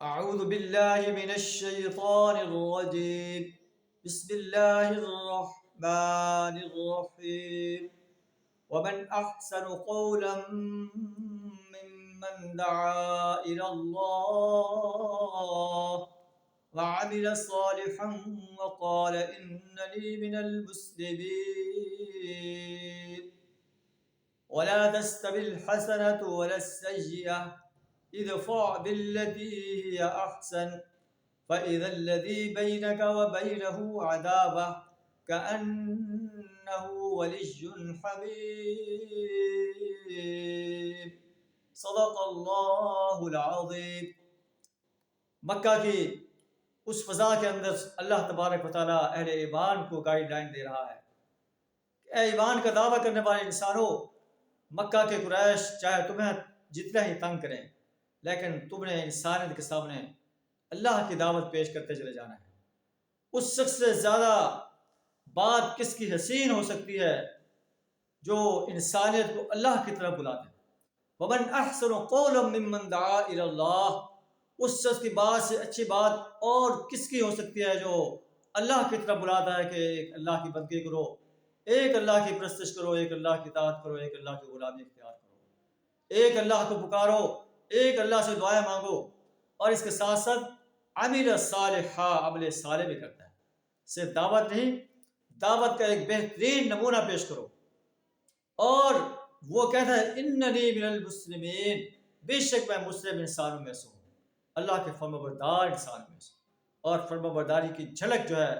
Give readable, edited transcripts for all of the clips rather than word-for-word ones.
أعوذ بالله من الشيطان الرجيم. بسم الله الرحمن الرحيم. ومن أحسن قولا ممن دعا إلى الله وعمل صالحا وقال إنني من المسلمين. ولا تستوي الحسنة ولا السيئة ادفع بالتي هي أحسن فإذا الذي بينك وبينه عداوة كأنه ولي حميم. صدق اللہ العظیم. مکہ کی اس فضا کے اندر اللہ تبارک و تعالیٰ اہل ایمان کو گائیڈ لائن دے رہا ہے کہ اے ایمان کا دعویٰ کرنے والے انسانوں، مکہ کے قریش چاہے تمہیں جتنا ہی تنگ کریں، لیکن تم نے انسانیت کے سامنے اللہ کی دعوت پیش کرتے چلے جانا ہے. اس شخص سے زیادہ بات کس کی حسین ہو سکتی ہے جو انسانیت کو اللہ کی طرف بلاتے ہیں. وَمَنْ أَحْسَنُ قَوْلًا مِّمَّنْ دَعَا إِلَى اللَّهِ. اس شخص کی بات سے اچھی بات اور کس کی ہو سکتی ہے جو اللہ کی طرف بلاتا ہے کہ ایک اللہ کی بندگی کرو، ایک اللہ کی پرستش کرو، ایک اللہ کی اطاعت کرو، ایک اللہ کی غلامی اختیار کرو، ایک اللہ کو پکارو، ایک اللہ سے دعائیں مانگو، اور اس کے ساتھ ساتھ عمل صالحہ، عمل صالح بھی کرتا ہے. صرف دعوت نہیں، دعوت کا ایک بہترین نمونہ پیش کرو. اور وہ کہتا ہے اننی من المسلمین، بے شک میں مسلم انسانوں میں سے ہوں، اللہ کے فرمانبردار انسان میں سے. اور فرمانبرداری کی جھلک جو ہے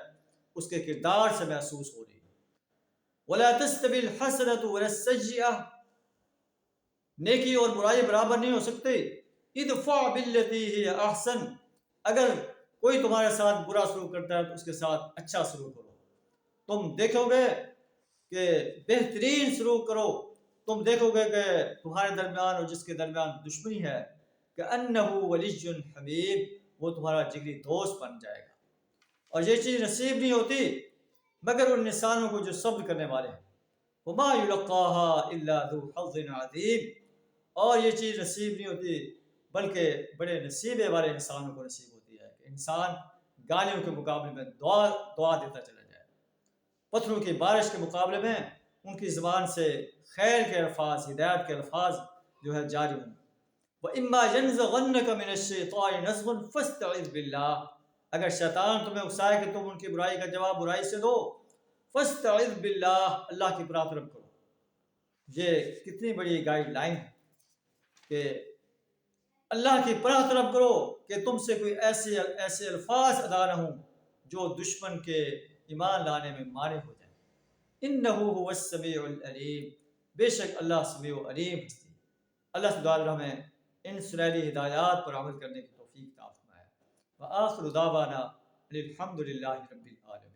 اس کے کردار سے محسوس ہو رہی ہے. وَلَا تَسْتَوِي الْحَسَنَةُ وَلَا السَّيِّئَةُ. نیکی اور برائی برابر نہیں ہو سکتے. ادفع باللتی ہی احسن. اگر کوئی تمہارے ساتھ برا سلوک کرتا ہے تو اس کے ساتھ اچھا سلوک کرو. تم دیکھو گے کہ بہترین سلوک کرو. تم دیکھو گے کہ تمہارے درمیان اور جس کے درمیان دشمنی ہے کہ انہ ولی حمیم، وہ تمہارا جگری دوست بن جائے گا. اور یہ چیز نصیب نہیں ہوتی مگر ان انسانوں کو جو صبر کرنے والے ہیں. وما یلقاها الا ذو حظ عظیم. اور یہ چیز نصیب نہیں ہوتی بلکہ بڑے نصیبے والے انسانوں کو نصیب ہوتی ہے کہ انسان گالیوں کے مقابلے میں دعا دیتا چلا جائے، پتھروں کی بارش کے مقابلے میں ان کی زبان سے خیر کے الفاظ، ہدایت کے الفاظ جو ہے جاری ہوں. وَإِمَّا يَنزَغَنَّكَ مِنَ الشَّيْطَانِ نَزْغٌ فَاسْتَعِذْ بِاللَّهِ. اگر شیطان تمہیں اکسائے کہ تم ان کی برائی کا جواب برائی سے دو، فَاسْتَعِذْ بِاللَّهِ، اللہ کی پناہ طلب کرو. یہ کتنی بڑی گائیڈ لائن ہے کہ اللہ کی پناہ طلب کرو کہ تم سے کوئی ایسے الفاظ ادا نہ ہوں جو دشمن کے ایمان لانے میں مانع ہو جائیں. انہ هو السمیع العلیم، بے شک اللہ سمیع و علیم ہستی. اللہ تعالیٰ ہمیں ان سنہری ہدایات پر عمل کرنے کی توفیق عطا فرمائے. وآخر دعوانا الحمد للہ رب العالمین.